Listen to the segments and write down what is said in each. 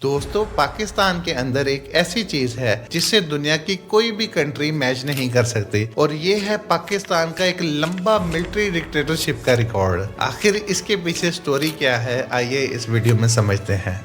दोस्तों, पाकिस्तान के अंदर एक ऐसी चीज है जिससे दुनिया की कोई भी कंट्री मैच नहीं कर सकती, और ये है पाकिस्तान का एक लंबा मिलिट्री डिक्टेटरशिप का रिकॉर्ड। आखिर इसके पीछे स्टोरी क्या है, आइए इस वीडियो में समझते हैं।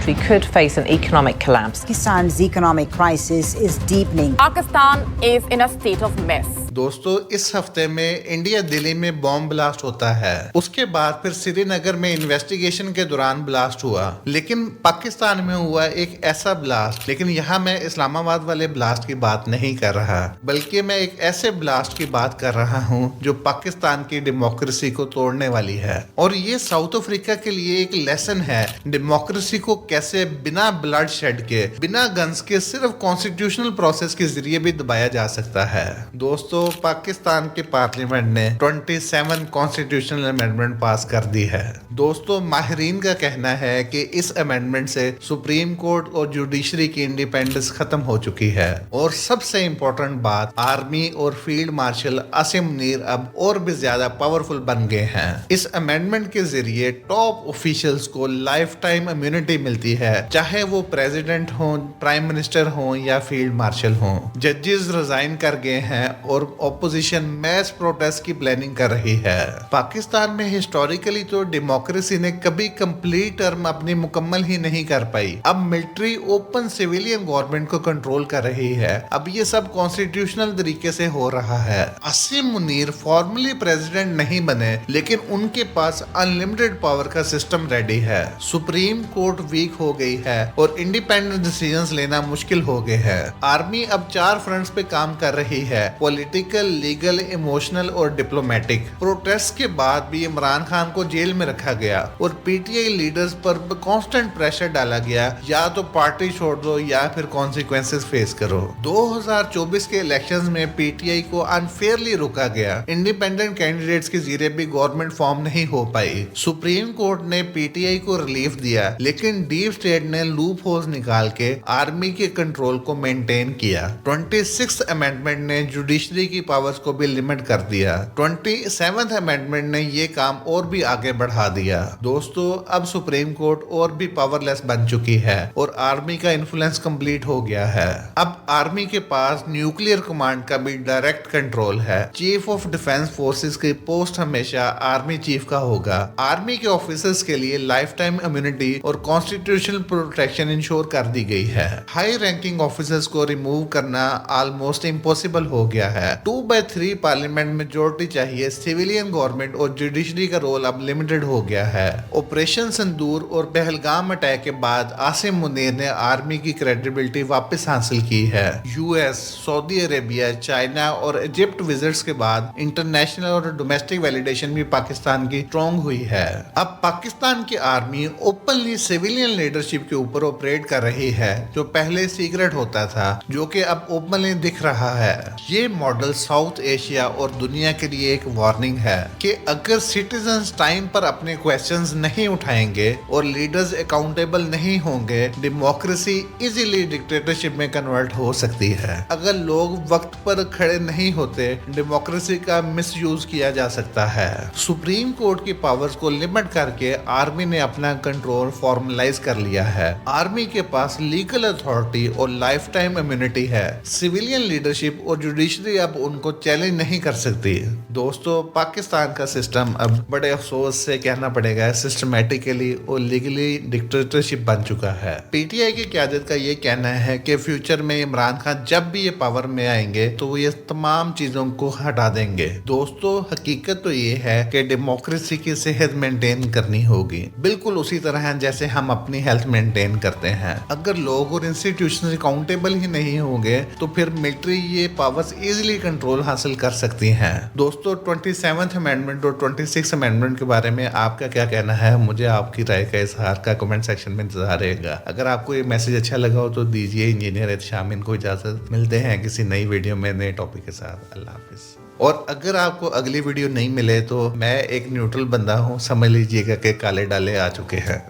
We could face an economic collapse. Pakistan's economic crisis is deepening. Pakistan is in a state of mess. दोस्तों, इस हफ्ते में इंडिया दिल्ली में बॉम्ब ब्लास्ट होता है। उसके बाद फिर श्रीनगर में इन्वेस्टिगेशन के दौरान ब्लास्ट हुआ। लेकिन पाकिस्तान में हुआ एक ऐसा ब्लास्ट, लेकिन यहाँ मैं इस्लामाबाद वाले ब्लास्ट की बात नहीं कर रहा, बल्कि मैं एक ऐसे ब्लास्ट की बात कर रहा हूँ जो पाकिस्तान की डेमोक्रेसी को तोड़ने वाली है। और ये साउथ अफ्रीका के लिए एक लेसन है, डेमोक्रेसी को कैसे बिना ब्लड शेड के, बिना गन्स के, सिर्फ कॉन्स्टिट्यूशनल प्रोसेस के जरिए भी दबाया जा सकता है। दोस्तों, पाकिस्तान के पार्लियामेंट ने 27 कॉन्स्टिट्यूशनल अमेंडमेंट पास कर दी है। दोस्तों, माहिरीन का कहना है कि इस अमेंडमेंट से सुप्रीम कोर्ट और जुडिशरी की इंडिपेंडेंस खत्म हो चुकी है। और सबसे इम्पोर्टेंट बात, आर्मी और फील्ड मार्शल आसिम मुनीर अब और भी ज्यादा पावरफुल बन गए हैं। इस अमेंडमेंट के जरिए टॉप ऑफिशियल्स को लाइफ टाइम इम्यूनिटी मिलती है, चाहे वो प्रेसिडेंट हो, प्राइम मिनिस्टर हो या फील्ड मार्शल हो। जजेस रिजाइन कर गए हैं और ऑपोजिशन मैस प्रोटेस्ट की प्लानिंग कर रही है। पाकिस्तान में हिस्टोरिकली तो डेमोक्रेसी ने कभी कंप्लीट टर्म अपनी मुकम्मल ही नहीं कर पाई। अब मिलिट्री ओपन सिविलियन गवर्नमेंट को कंट्रोल कर रही है। अब ये सब कॉन्स्टिट्यूशनल तरीके से हो रहा है। आसिम मुनीर फॉर्मली प्रेसिडेंट नहीं बने, लेकिन उनके पास अनलिमिटेड पावर का सिस्टम रेडी है। सुप्रीम कोर्ट वीक हो गई है और इंडिपेंडेंट डिसीजंस लेना मुश्किल हो गए हैं। आर्मी अब 4 फ्रंट्स पे काम कर रही है, पॉलिटिकल, लीगल, इमोशनल और डिप्लोमेटिक। प्रोटेस्ट के बाद भी इमरान खान को जेल में रखा गया और पीटीआई लीडर्स पर कांस्टेंट प्रेशर डाला गया, या तो पार्टी छोड़ दो या फिर कॉन्सिक्वेंसेस फेस करो। 2024 के इलेक्शंस में पीटीआई को अनफेयरली रोका गया। इंडिपेंडेंट कैंडिडेट्स के जरिए भी गवर्नमेंट फॉर्म नहीं हो पाई। सुप्रीम कोर्ट ने पीटीआई को रिलीफ दिया, लेकिन डीप स्टेट ने लूप होल्स निकाल के आर्मी के कंट्रोल को मेंटेन किया। 26th अमेंडमेंट ने जुडिशरी की पावर्स को भी लिमिट कर दिया। 27th अमेंडमेंट ने ये काम और भी आगे बढ़ा दिया। दोस्तों, अब सुप्रीम कोर्ट और भी पावरलेस बन चुकी है और आर्मी का इन्फ्लुएंस कंप्लीट हो गया है। अब आर्मी के पास न्यूक्लियर कमांड का भी डायरेक्ट कंट्रोल है। चीफ ऑफ डिफेंस फोर्सेस की पोस्ट हमेशा आर्मी चीफ का होगा। आर्मी के ऑफिसर्स के लिए लाइफ टाइम इम्यूनिटी और कॉन्स्टिट्यूशनल प्रोटेक्शन इंश्योर कर दी गई है। हाई रैंकिंग ऑफिसर्स को रिमूव करना ऑलमोस्ट इम्पॉसिबल हो गया है। 2/3 पार्लियामेंट मेजोरिटी चाहिए। सिविलियन गवर्नमेंट और जुडिशरी का रोल अब लिमिटेड हो गया है। ऑपरेशन सिंदूर और पहलगाम अटैक के बाद आसिम मुनीर ने आर्मी की क्रेडिबिलिटी वापस हासिल की है। यूएस, सऊदी अरेबिया, चाइना और इजिप्ट विजिट्स के बाद इंटरनेशनल और डोमेस्टिक वैलिडेशन भी पाकिस्तान की स्ट्रॉन्ग हुई है। अब पाकिस्तान की आर्मी ओपनली सिविलियन लीडरशिप के ऊपर ऑपरेट कर रही है, जो पहले सीक्रेट होता था, जो कि अब ओपनली दिख रहा है। ये मॉडल साउथ एशिया और दुनिया के लिए एक वार्निंग है कि अगर सिटीजन्स टाइम पर अपने क्वेश्चंस नहीं उठाएंगे और लीडर्स अकाउंटेबल नहीं होंगे, डेमोक्रेसी इजीली डिक्टेटरशिप में कन्वर्ट हो सकती है। अगर लोग वक्त पर खड़े नहीं होते, डेमोक्रेसी का मिसयूज किया जा सकता है। सुप्रीम कोर्ट की पावर्स को लिमिट करके आर्मी ने अपना कंट्रोल फॉर्मलाइज कर लिया है। आर्मी के पास लीगल अथॉरिटी और लाइफ टाइम इम्यूनिटी है। सिविलियन लीडरशिप और जुडिशरी अब उनको चैलेंज नहीं कर सकती। दोस्तों, पाकिस्तान का सिस्टम अब बड़े अफसोस से कहना पड़ेगा सिस्टमैटिकली और लीगली डिक्टेटरशिप बन चुका है। पीटीआई की क़यादत का ये कहना है कि फ्यूचर में इमरान खान जब भी ये पावर में आएंगे तो वो ये तमाम चीजों को हटा देंगे। दोस्तों, हकीकत तो ये है कि डेमोक्रेसी की सेहत मेंटेन करनी होगी, बिल्कुल उसी तरह जैसे हम अपनी हेल्थ मेंटेन करते हैं। अगर लोग और इंस्टीट्यूशन अकाउंटेबल ही नहीं होंगे तो फिर मिलिट्री ये पावर्स इजीली कंट्रोल हासिल कर सकती हैं। दोस्तों, 27th अमेंडमेंट और 26th अमेंडमेंट के बारे में आपका क्या कहना है? मुझे आपकी राय का इजहार का कमेंट सेक्शन में इंतजार रहेगा। अगर आपको ये मैसेज अच्छा लगा हो तो दीजिए। इंजीनियर शामिन को इजाजत। मिलते हैं किसी नई वीडियो में नए टॉपिक के साथ। अल्लाह हाफिज। और अगर आपको अगली वीडियो नहीं मिले तो मैं एक न्यूट्रल बंदा हूँ, समझ लीजिएगा कि काले डाले आ चुके हैं।